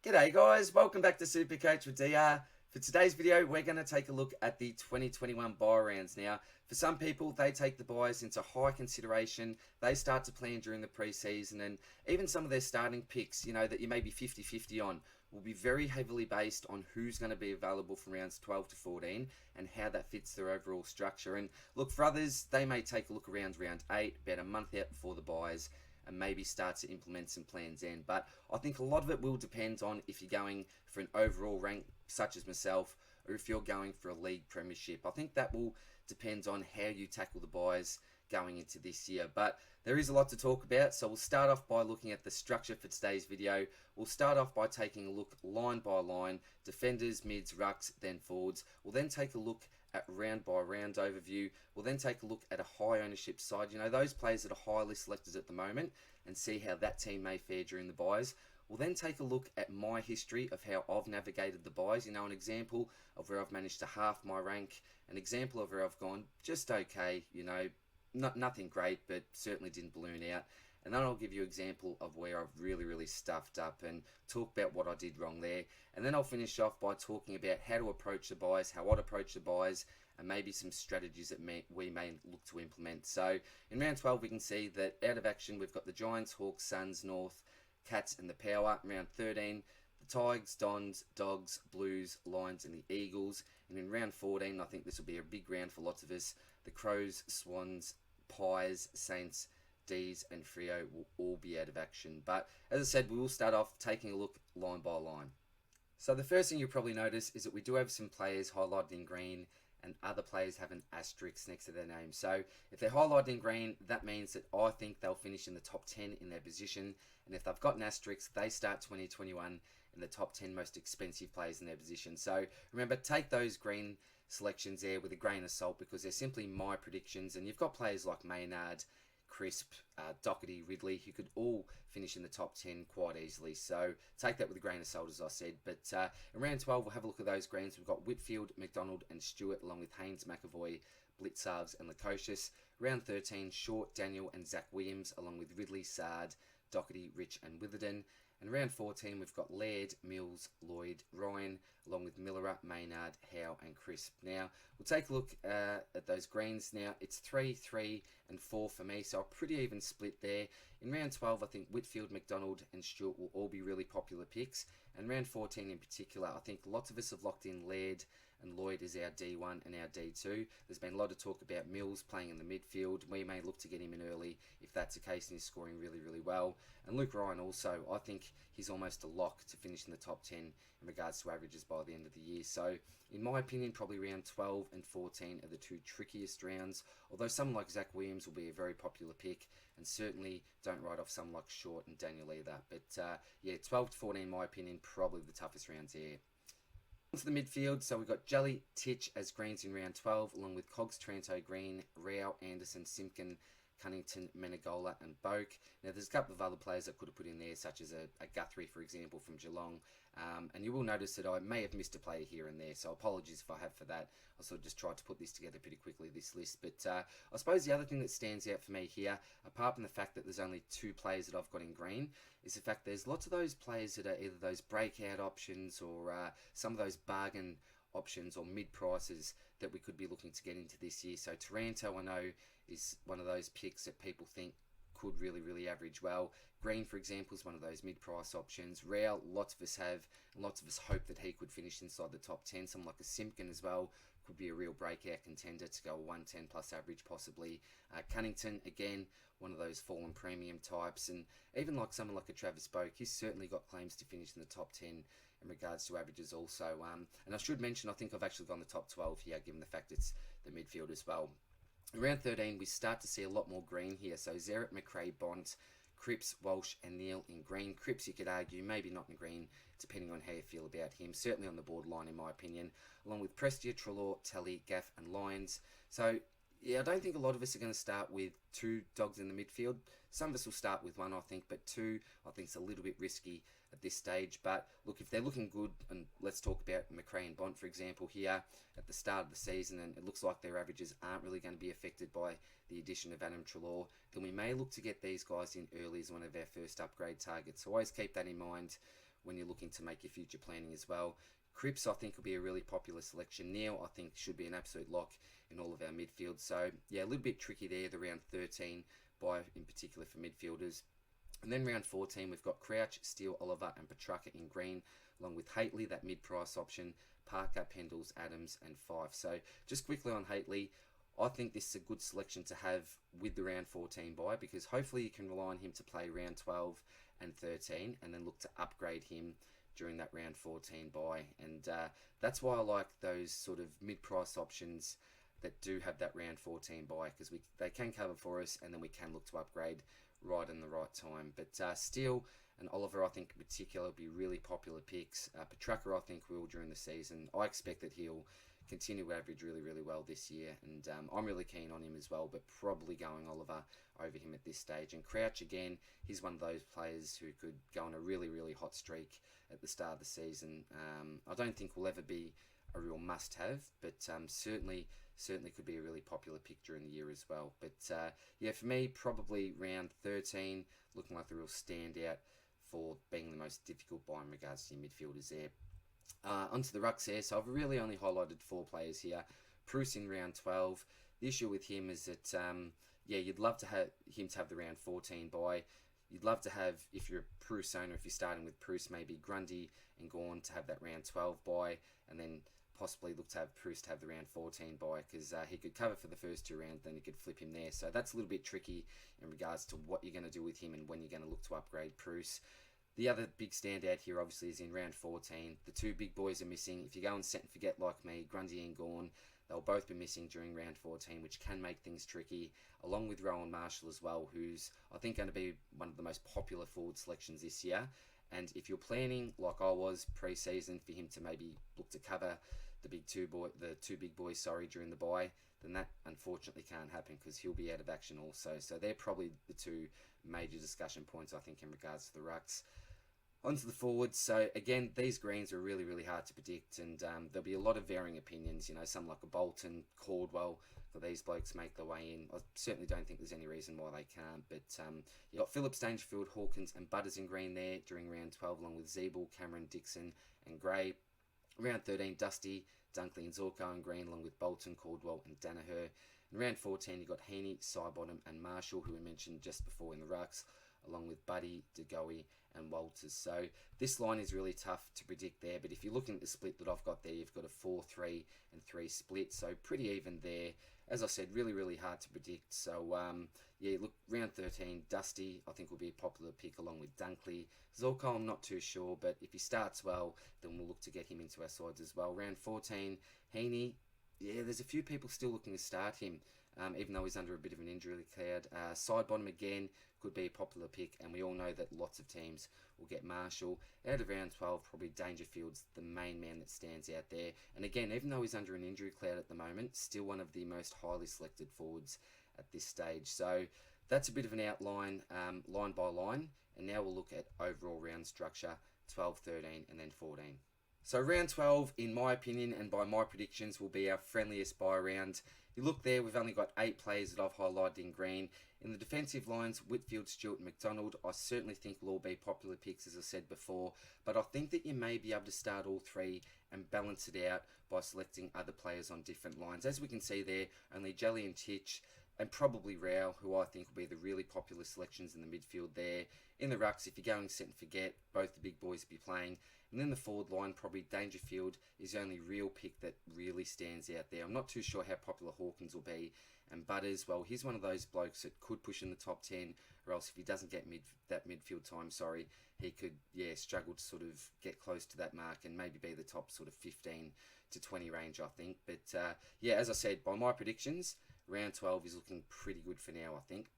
G'day guys, welcome back to SuperCoach with DR. For today's video, we're going to take a look at the 2021 buy rounds. Now, for some people, they take the buys into high consideration. They start to plan during the preseason, and even some of their starting picks, that you may be 50-50 on, will be very heavily based on who's going to be available from rounds 12 to 14 and how that fits their overall structure. And look, for others, they may take a look around round 8, about a month out before the buys, and maybe start to implement some plans in. But I think a lot of it will depend on if you're going for an overall rank such as myself, or if you're going for a league premiership. I think that will depend on how you tackle the buys going into this year. But there is a lot to talk about, so we'll start off by looking at the structure for today's video. We'll start off by taking a look line by line, defenders, mids, rucks, then forwards. We'll then take a look at round by round overview. We'll then take a look at a high ownership side, those players that are highly selected at the moment, and see how that team may fare during the buys. We'll then take a look at my history of how I've navigated the buys, an example of where I've managed to half my rank, an example of where I've gone just okay, nothing great, but certainly didn't balloon out. And then I'll give you an example of where I've really stuffed up and talk about what I did wrong there. And then I'll finish off by talking about how to approach the buys, how I'd approach the buys, and maybe some strategies that we may look to implement. So in round 12, we can see that out of action, we've got the Giants, Hawks, Suns, North, Cats, and the Power. In round 13, the Tigers, Dons, Dogs, Blues, Lions, and the Eagles. And in round 14, I think this will be a big round for lots of us. The Crows, Swans, Pies, Saints, D's, and Freo will all be out of action. But as I said, we will start off taking a look line by line. So the first thing you'll probably notice is that we do have some players highlighted in green, and other players have an asterisk next to their name. So if they're highlighted in green, that means that I think they'll finish in the top 10 in their position. And if they've got an asterisk, they start 2021 in the top 10 most expensive players in their position. So remember, take those green selections there with a grain of salt, because they're simply my predictions. And you've got players like Maynard, Crisp, Doherty, Ridley, who could all finish in the top 10 quite easily. So take that with a grain of salt, as I said. But in round 12, we'll have a look at those greens. We've got Whitfield, McDonald, and Stewart, along with Haynes, McAvoy, Blitzarves, and Lukosius. Round 13, Short, Daniel, and Zach Williams, along with Ridley, Sard, Doherty, Rich, and Witherden. And round 14, we've got Laird, Mills, Lloyd, Ryan, along with Miller, Maynard, Howe, and Crisp. Now, we'll take a look at those greens. Now, it's 3, 3, and 4 for me, so a pretty even split there. In round 12, I think Whitfield, McDonald, and Stewart will all be really popular picks. And round 14 in particular, I think lots of us have locked in Laird and Lloyd as our D1 and our D2. There's been a lot of talk about Mills playing in the midfield. We may look to get him in early if that's the case, and he's scoring really well. And Luke Ryan also, I think he's almost a lock to finish in the top 10 in regards to averages by the end of the year. So in my opinion, probably round 12 and 14 are the two trickiest rounds, although someone like Zach Williams will be a very popular pick, and certainly don't write off someone like Short and Daniel either. But yeah, 12 to 14 in my opinion, probably the toughest rounds here. To the midfield, so we've got Jelly, Titch as greens in round 12, along with Cogs, Tranto, Green, Rao, Anderson, Simpkin, Cunnington, Menegola, and Boak. Now, there's a couple of other players I could have put in there, such as a Guthrie, for example, from Geelong. And you will notice that I may have missed a player here and there, so apologies if I have for that. I sort of just tried to put this together pretty quickly, this list. But I suppose the other thing that stands out for me here, apart from the fact that there's only 2 players that I've got in green, is the fact there's lots of those players that are either those breakout options or some of those bargain options or mid prices that we could be looking to get into this year. So Taranto, I know, is one of those picks that people think could really average well. Green, for example, is one of those mid-price options. Rao, lots of us have, and lots of us hope that he could finish inside the top 10. Someone like a Simpkin as well could be a real breakout contender to go a 110 plus average possibly. Cunnington, again, one of those fallen premium types, and even like someone like a Travis Boak, he's certainly got claims to finish in the top 10 in regards to averages also. And I should mention, I think I've actually gone the top 12 here, given the fact it's the midfield as well. In round 13, we start to see a lot more green here. So Zerrett, McRae, Bont, Cripps, Walsh, and Neil in green. Cripps, you could argue, maybe not in green, depending on how you feel about him. Certainly on the borderline, in my opinion. Along with Prestia, Treloar, Tally, Gaff, and Lyons. So, yeah, I don't think a lot of us are going to start with 2 dogs in the midfield. Some of us will start with 1, I think, but 2, I think, is a little bit risky at this stage. But look, if they're looking good, and let's talk about McRae and Bont, for example, here at the start of the season, and it looks like their averages aren't really going to be affected by the addition of Adam Treloar, then we may look to get these guys in early as one of our first upgrade targets. So always keep that in mind when you're looking to make your future planning as well. Cripps, I think, will be a really popular selection. Neil, I think, should be an absolute lock in all of our midfield. So, yeah, a little bit tricky there, the round 13 buy in particular for midfielders. And then round 14, we've got Crouch, Steele, Oliver, and Petrarca in green, along with Haitley, that mid-price option, Parker, Pendles, Adams, and Fife. So, just quickly on Haitley, I think this is a good selection to have with the round 14 buy, because hopefully you can rely on him to play round 12 and 13 and then look to upgrade him during that round 14 buy. And that's why I like those sort of mid-price options that do have that round 14 buy, because they can cover for us and then we can look to upgrade right in the right time. But Steele and Oliver, I think in particular, will be really popular picks. Petrarca, I think, will during the season. I expect that he'll continue to average really, really well this year, and I'm really keen on him as well, but probably going Oliver over him at this stage. And Crouch, again, he's one of those players who could go on a really, really hot streak at the start of the season. I don't think will ever be a real must-have, but certainly could be a really popular pick during the year as well. But yeah, for me, probably round 13, looking like the real standout for being the most difficult buy in regards to your midfielders there. Onto the rucks here. So I've really only highlighted 4 players here. Bruce in round 12. The issue with him is that, yeah, you'd love to have him to have the round 14 buy. You'd love to have, if you're a Bruce owner, if you're starting with Bruce, maybe Grundy and Gawn to have that round 12 buy, and then possibly look to have Bruce to have the round 14 buy, because he could cover for the first 2 rounds, then you could flip him there. So that's a little bit tricky in regards to what you're going to do with him and when you're going to look to upgrade Bruce. The other big standout here, obviously, is in round 14. The 2 big boys are missing. If you go and set and forget like me, Grundy and Gawn, they'll both be missing during round 14, which can make things tricky, along with Rowan Marshall as well, who's, I think, going to be one of the most popular forward selections this year. And if you're planning, like I was pre-season, for him to maybe look to cover the two big boys, during the bye, then that unfortunately can't happen, because he'll be out of action also. So they're probably the 2 major discussion points, I think, in regards to the rucks. Onto the forwards. So again, these greens are really, really hard to predict, and there'll be a lot of varying opinions. You know, some like a Bolton, Caldwell, for these blokes make their way in. I certainly don't think there's any reason why they can't. But you got Phillips, Dangerfield, Hawkins, and Butters in green there during round 12, along with Zeeble, Cameron, Dixon, and Gray. Round 13, Dusty, Dunkley, and Zorko in green, along with Bolton, Caldwell, and Danaher. In round 14, you got Heaney, Sidebottom, and Marshall, who we mentioned just before in the rucks, along with Buddy, DeGoey, and Walters. So this line is really tough to predict there, but if you're looking at the split that I've got there, you've got a 4-3 and 3 split, so pretty even there. As I said, really, really hard to predict. So yeah, look, round 13, Dusty, I think will be a popular pick, along with Dunkley. Zorko, I'm not too sure, but if he starts well, then we'll look to get him into our sides as well. Round 14, Heaney, yeah, there's a few people still looking to start him, even though he's under a bit of an injury cloud. Sidebottom, again, could be a popular pick, and we all know that lots of teams will get Marshall. Out of round 12, probably Dangerfield's the main man that stands out there. And again, even though he's under an injury cloud at the moment, still one of the most highly selected forwards at this stage. So that's a bit of an outline, line by line. And now we'll look at overall round structure, 12, 13, and then 14. So round 12, in my opinion and by my predictions, will be our friendliest buy round. You look there, we've only got 8 players that I've highlighted in green. In the defensive lines, Whitfield, Stewart, and McDonald, I certainly think will all be popular picks, as I said before. But I think that you may be able to start all 3 and balance it out by selecting other players on different lines. As we can see there, only Jelly and Titch, and probably Rao, who I think will be the really popular selections in the midfield there. In the rucks, if you're going set and forget, both the big boys will be playing. And then the forward line, probably Dangerfield is the only real pick that really stands out there. I'm not too sure how popular Hawkins will be. And Butters, well, he's one of those blokes that could push in the top 10, or else if he doesn't get that midfield time, he could, struggle to sort of get close to that mark and maybe be the top sort of 15 to 20 range, I think. But, as I said, by my predictions, round 12 is looking pretty good for now, I think.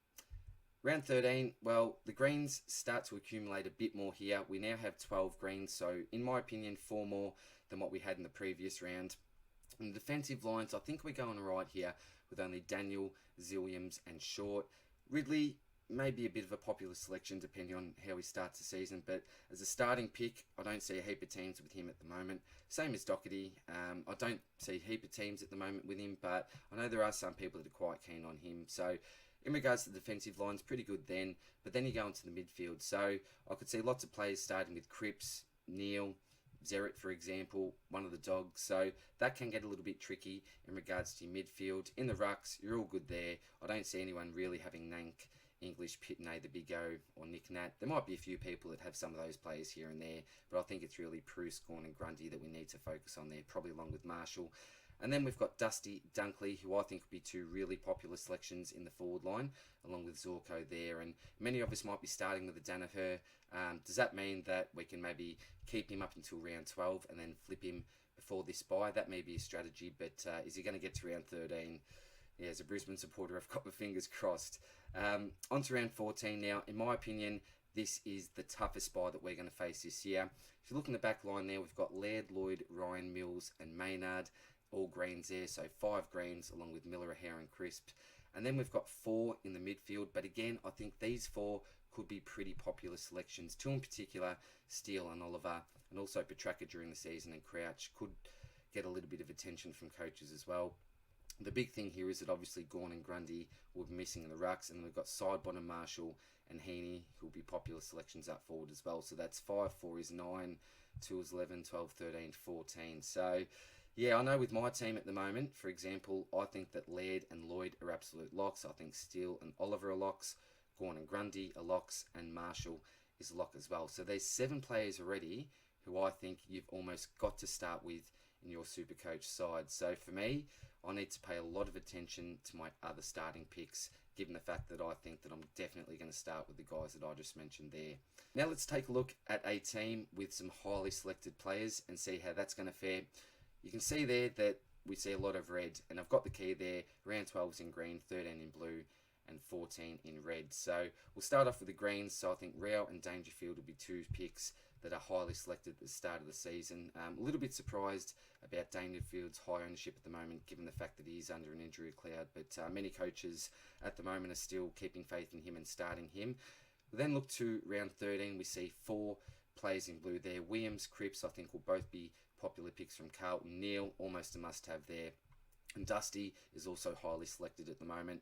Round 13, well, the greens start to accumulate a bit more here. We now have 12 greens, so in my opinion, 4 more than what we had in the previous round. In the defensive lines, I think we're going right here with only Daniel, Zilliams, and Short. Ridley may be a bit of a popular selection depending on how he starts the season, but as a starting pick, I don't see a heap of teams with him at the moment. Same as Doherty. I don't see a heap of teams at the moment with him, but I know there are some people that are quite keen on him. So in regards to the defensive lines, pretty good then. But then you go into the midfield. So I could see lots of players starting with Cripps, Neil, Zeret, for example, one of the dogs. So that can get a little bit tricky in regards to your midfield. In the rucks, you're all good there. I don't see anyone really having Nank, English, Pitney, the Big O, or Nick Nat. There might be a few people that have some of those players here and there, but I think it's really Prue, Scorn and Grundy that we need to focus on there, probably along with Marshall. And then we've got Dusty, Dunkley, who I think would be two really popular selections in the forward line, along with Zorko there. And many of us might be starting with a Danaher. Does that mean that we can maybe keep him up until round 12 and then flip him before this bye? That may be a strategy, but is he going to get to round 13? Yeah, as a Brisbane supporter, I've got my fingers crossed. On to round 14 now. In my opinion, this is the toughest bye that we're going to face this year. If you look in the back line there, we've got Laird, Lloyd, Ryan, Mills and Maynard. All greens there, so 5 greens along with Miller, Hare and Crisp. And then we've got 4 in the midfield, but again, I think these 4 could be pretty popular selections. 2 in particular, Steele and Oliver, and also Petraka during the season, and Crouch could get a little bit of attention from coaches as well. The big thing here is that obviously Gawn and Grundy will be missing in the rucks, and we've got Sidebottom, Marshall and Heaney, who will be popular selections up forward as well. So that's 5, 4 is 9, 2 is 11, 12, 13, 14. So yeah, I know with my team at the moment, for example, I think that Laird and Lloyd are absolute locks. I think Steele and Oliver are locks. Gawn and Grundy are locks. And Marshall is a lock as well. So there's 7 players already who I think you've almost got to start with in your SuperCoach side. So for me, I need to pay a lot of attention to my other starting picks, given the fact that I think that I'm definitely going to start with the guys that I just mentioned there. Now let's take a look at a team with some highly selected players and see how that's going to fare. You can see there that we see a lot of red, and I've got the key there. Round 12 is in green, 13 in blue, and 14 in red. So we'll start off with the greens. So I think Rao and Dangerfield will be 2 picks that are highly selected at the start of the season. A little bit surprised about Dangerfield's high ownership at the moment, given the fact that he is under an injury cloud. But many coaches at the moment are still keeping faith in him and starting him. We then look to round 13. We see 4 players in blue there. Williams, Cripps, I think will both be popular picks from Carlton. Neil, almost a must-have there. And Dusty is also highly selected at the moment.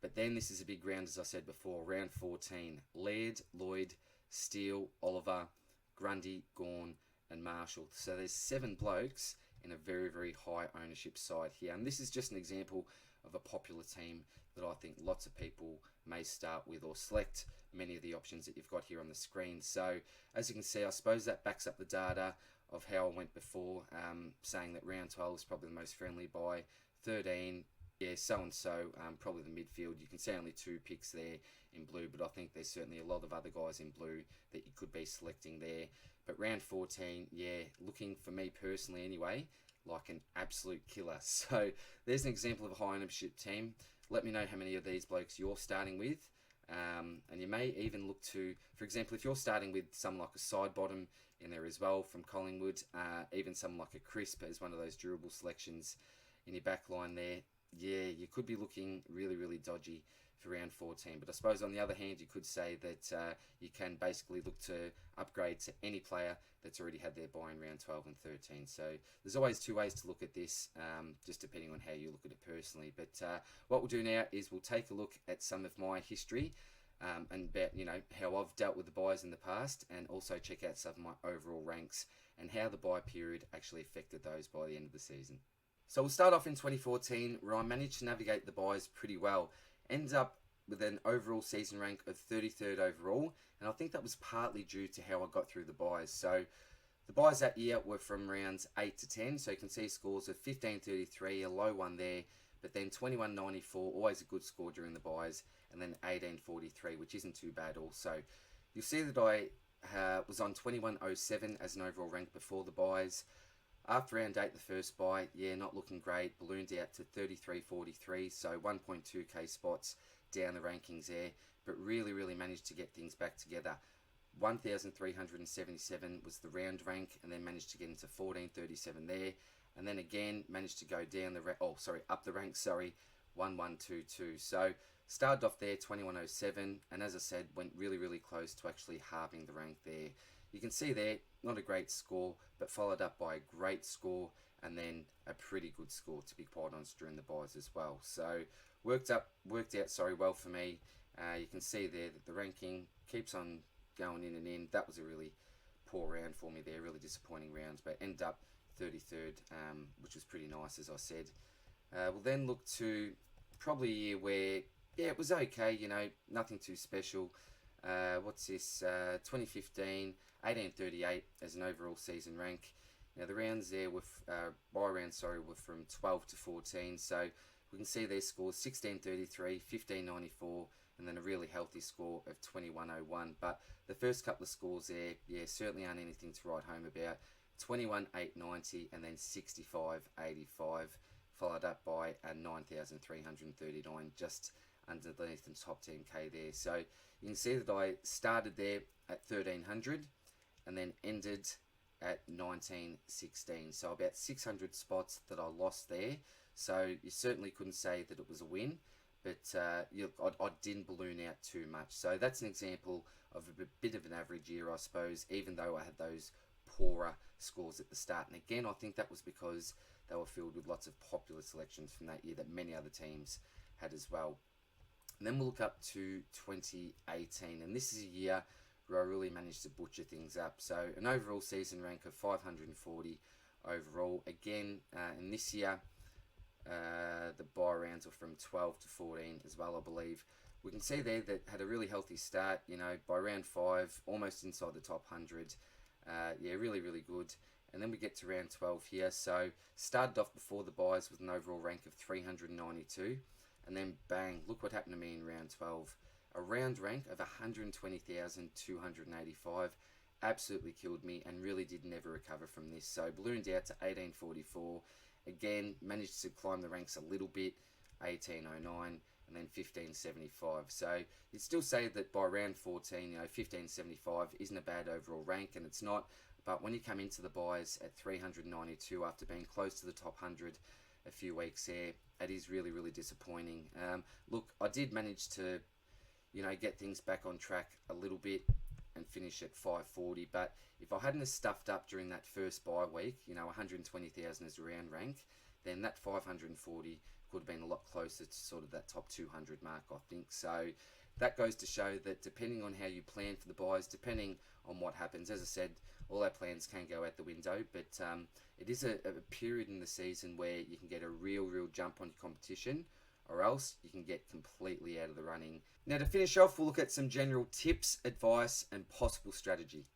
But then this is a big round, as I said before, round 14. Laird, Lloyd, Steele, Oliver, Grundy, Gawn, and Marshall. So there's 7 blokes in a very, very high ownership side here. And this is just an example of a popular team that I think lots of people may start with or select many of the options that you've got here on the screen. So as you can see, I suppose that backs up the data of how I went before, saying that round 12 is probably the most friendly by 13. Yeah, so-and-so, probably the midfield. You can see only 2 picks there in blue, but I think there's certainly a lot of other guys in blue that you could be selecting there. But round 14, yeah, looking for me personally anyway, like an absolute killer. So there's an example of a high ownership team. Let me know how many of these blokes you're starting with. And you may even look to, for example, if you're starting with someone like a Sidebottom in there as well from Collingwood, even someone like a Crisp as one of those durable selections in your back line there, yeah, you could be looking really, really dodgy for round 14. But I suppose on the other hand, you could say that you can basically look to upgrade to any player that's already had their buy in round 12 and 13. So there's always 2 ways to look at this, just depending on how you look at it personally. But what we'll do now is we'll take a look at some of my history and about, how I've dealt with the buys in the past, and also check out some of my overall ranks and how the buy period actually affected those by the end of the season. So we'll start off in 2014, where I managed to navigate the buys pretty well. Ended up with an overall season rank of 33rd overall, and I think that was partly due to how I got through the buys. So the buys that year were from rounds 8 to 10, so you can see scores of 15.33, a low one there, but then 21.94, always a good score during the buys, and then 18.43, which isn't too bad also. You'll see that I was on 21.07 as an overall rank before the buys. After round 8, the first buy, yeah, not looking great, ballooned out to 33.43, so 1.2k spots down the rankings there, but really, really managed to get things back together. 1,377 was the round rank, and then managed to get into 14.37 there, and then again managed to go down the up the rank, 1122. So started off there 21.07, and as I said, went really, really close to actually halving the rank there. You can see there, not a great score, but followed up by a great score, and then a pretty good score, to be quite honest, during the buys as well. So worked out well for me. You can see there that the ranking keeps on going in and in. That was a really poor round for me there, really disappointing round, but ended up 33rd, which was pretty nice, as I said. We'll then look to probably a year where, yeah, it was okay, nothing too special. What's this? 2015, 1838 as an overall season rank. Now the rounds there were, bye rounds, were from 12 to 14, so we can see their scores 1633, 1594, and then a really healthy score of 2101. But the first couple of scores there, yeah, certainly aren't anything to write home about. 21,890 and then 65,85, followed up by a 9,339, just underneath the top 10k there. So you can see that I started there at 1,300 and then ended at 1916. So about 600 spots that I lost there. So you certainly couldn't say that it was a win, but I didn't balloon out too much. So that's an example of a bit of an average year, I suppose, even though I had those poorer scores at the start. And again, I think that was because they were filled with lots of popular selections from that year that many other teams had as well. And then we'll look up to 2018, and this is a year where I really managed to butcher things up. So an overall season rank of 540 overall. Again, in this year, the bye rounds were from 12 to 14 as well, I believe. We can see there that had a really healthy start, by round 5, almost inside the top 100. Yeah, really, really good. And then we get to round 12 here. So started off before the buys with an overall rank of 392. And then bang, look what happened to me in round 12. A round rank of 120,285. Absolutely killed me and really did never recover from this. So ballooned out to 1844. Again, managed to climb the ranks a little bit, 1809 and then 1575. So you'd still say that by round 14, 1575 isn't a bad overall rank, and it's not. But when you come into the buys at 392 after being close to the top 100 a few weeks there, that is really, really disappointing. Look, I did manage to, get things back on track a little bit and finish at 540, but if I hadn't have stuffed up during that first bye week, 120,000 as a round rank, then that 540 could have been a lot closer to sort of that top 200 mark, I think. So that goes to show that depending on how you plan for the buys, depending on what happens, as I said, all our plans can go out the window, but it is a period in the season where you can get a real jump on your competition, or else you can get completely out of the running. Now to finish off, we'll look at some general tips, advice and possible strategy.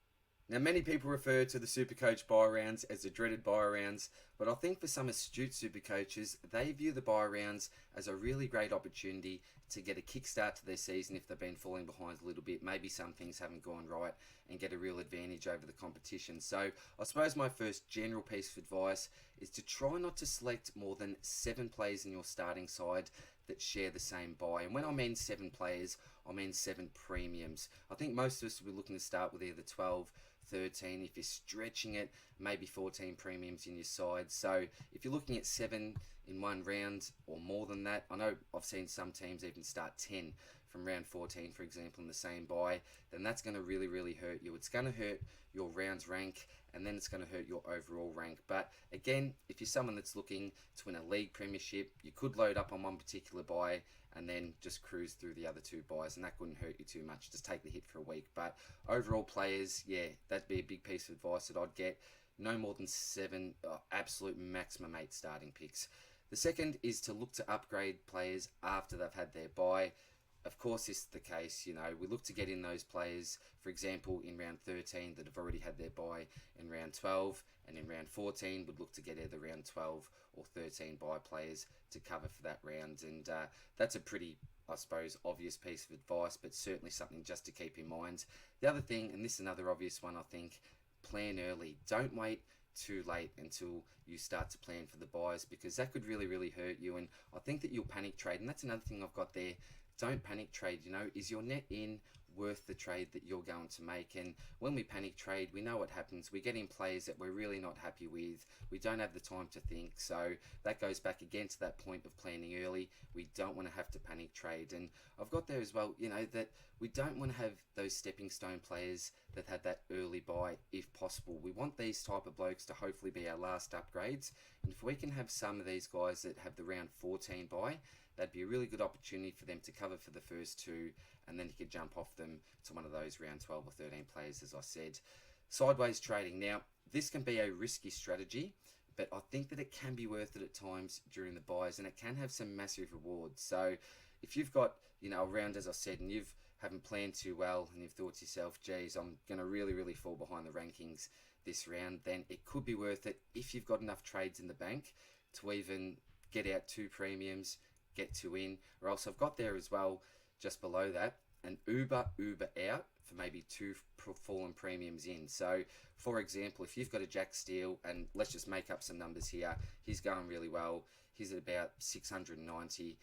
Now many people refer to the SuperCoach buy rounds as the dreaded buy rounds, but I think for some astute supercoaches, they view the buy rounds as a really great opportunity to get a kickstart to their season if they've been falling behind a little bit. Maybe some things haven't gone right and get a real advantage over the competition. So I suppose my first general piece of advice is to try not to select more than 7 players in your starting side that share the same buy. And when I mean 7 players, I mean 7 premiums. I think most of us will be looking to start with either 12, 13, if you're stretching it, maybe 14 premiums in your side. So if you're looking at 7 in one round or more than that, I know I've seen some teams even start 10 from round 14, for example, in the same buy, then that's going to really hurt you. It's going to hurt your rounds rank, and then it's going to hurt your overall rank. But again, if you're someone that's looking to win a league premiership, you could load up on one particular buy and then just cruise through the other 2 buys, and that wouldn't hurt you too much. Just take the hit for a week. But overall players, yeah, that'd be a big piece of advice that I'd get. No more than 7, absolute maximum 8 starting picks. The second is to look to upgrade players after they've had their buy. Of course, this is the case, we look to get in those players, for example, in round 13 that have already had their buy in round 12, and in round 14 would look to get either round 12 or 13 buy players to cover for that round. And that's a pretty, I suppose, obvious piece of advice, but certainly something just to keep in mind. The other thing, and this is another obvious one, I think, plan early. Don't wait too late until you start to plan for the buys, because that could really hurt you, and I think that you'll panic trade. And that's another thing I've got there. Don't panic trade. Is your net in worth the trade that you're going to make? And when we panic trade, we know what happens. We get in players that we're really not happy with. We don't have the time to think. So that goes back again to that point of planning early. We don't want to have to panic trade. And I've got there as well, that we don't want to have those stepping stone players that had that early buy if possible. We want these type of blokes to hopefully be our last upgrades. And if we can have some of these guys that have the round 14 buy, that'd be a really good opportunity for them to cover for the first 2, and then you could jump off them to one of those round 12 or 13 players, as I said. Sideways trading. Now, this can be a risky strategy, but I think that it can be worth it at times during the buys, and it can have some massive rewards. So if you've got, a round, as I said, and you haven't planned too well, and you've thought to yourself, geez, I'm going to really fall behind the rankings this round, then it could be worth it if you've got enough trades in the bank to even get out 2 premiums, get 2 in, or else I've got there as well, just below that, an Uber out for maybe 2 fallen premiums in. So, for example, if you've got a Jack Steele, and let's just make up some numbers here, he's going really well, he's at about 690,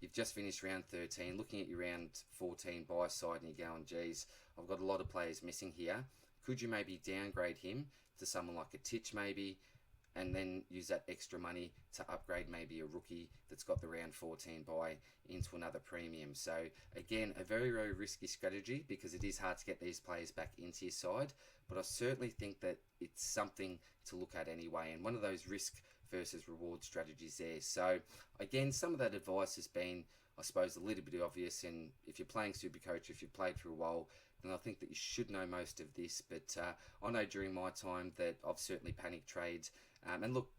you've just finished round 13, looking at your round 14 buy side, and you're going, geez, I've got a lot of players missing here. Could you maybe downgrade him to someone like a Titch maybe, and then use that extra money to upgrade maybe a rookie that's got the round 14 buy into another premium? So again, a very risky strategy, because it is hard to get these players back into your side, but I certainly think that it's something to look at anyway, and one of those risk versus reward strategies there. So again, some of that advice has been, I suppose, a little bit obvious, and if you're playing SuperCoach, if you've played for a while, then I think that you should know most of this. But I know during my time that I've certainly panic trades. And look,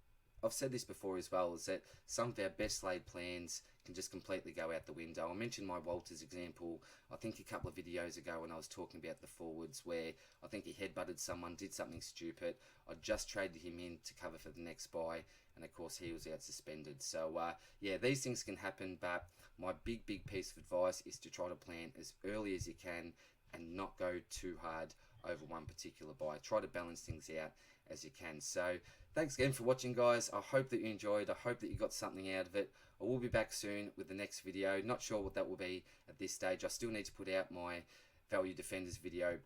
I've said this before as well, is that some of our best laid plans can just completely go out the window. I mentioned my Walters example, I think a couple of videos ago, when I was talking about the forwards, where I think he headbutted someone, did something stupid. I just traded him in to cover for the next buy, and of course he was out suspended. So yeah, these things can happen, but my big piece of advice is to try to plan as early as you can and not go too hard over one particular buy. Try to balance things out as you can. So thanks again for watching, guys. I hope that you enjoyed. I hope that you got something out of it. I will be back soon with the next video. Not sure what that will be at this stage. I still need to put out my value defenders video,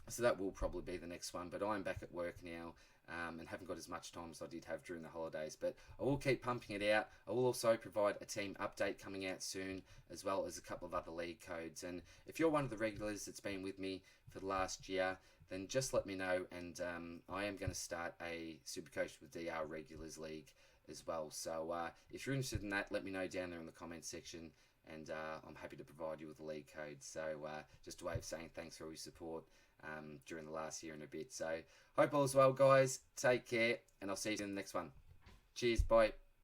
so that will probably be the next one. But I'm back at work now, and haven't got as much time as I did have during the holidays. But I will keep pumping it out. I will also provide a team update coming out soon, as well as a couple of other league codes. And if you're one of the regulars that's been with me for the last year, then just let me know, and I am going to start a SuperCoach with DR Regulars League as well. So if you're interested in that, let me know down there in the comments section, and I'm happy to provide you with a league code. So just a way of saying thanks for all your support during the last year and a bit. So hope all is well, guys. Take care, and I'll see you in the next one. Cheers, bye.